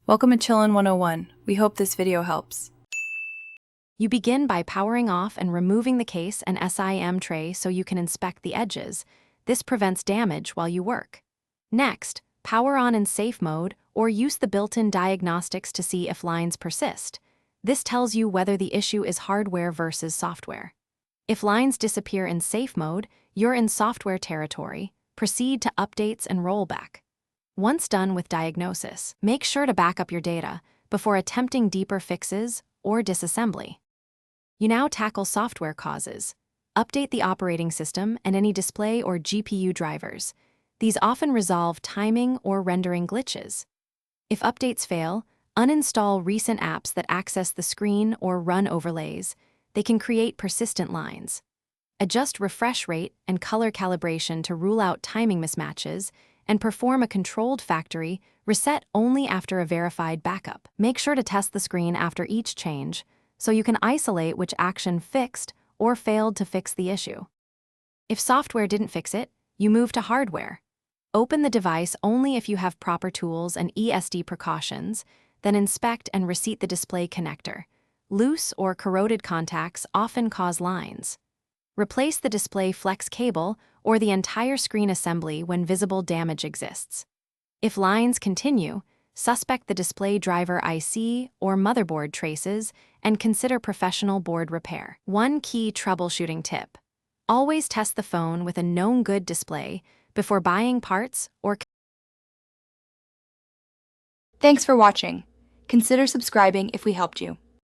Welcome to Chillin' 101. We hope this video helps. You begin by powering off and removing the case and SIM tray so you can inspect the edges. This prevents damage while you work. Next, power on in safe mode or use the built-in diagnostics to see if lines persist. This tells you whether the issue is hardware versus software. If lines disappear in safe mode, you're in software territory. Proceed to updates and rollback. Once done with diagnosis, make sure to back up your data before attempting deeper fixes or disassembly. You now tackle software causes. Update the operating system and any display or GPU drivers. These often resolve timing or rendering glitches. If updates fail, uninstall recent apps that access the screen or run overlays. They can create persistent lines. Adjust refresh rate and color calibration to rule out timing mismatches, and perform a controlled factory reset only after a verified backup. Make sure to test the screen after each change so you can isolate which action fixed or failed to fix the issue. If software didn't fix it, you move to hardware. Open the device only if you have proper tools and ESD precautions, then inspect and reseat the display connector. Loose or corroded contacts often cause lines. Replace the display flex cable or the entire screen assembly when visible damage exists. If lines continue, suspect the display driver IC or motherboard traces and consider professional board repair. One key troubleshooting tip: always test the phone with a known good display before buying parts or. Thanks for watching. Consider subscribing if we helped you.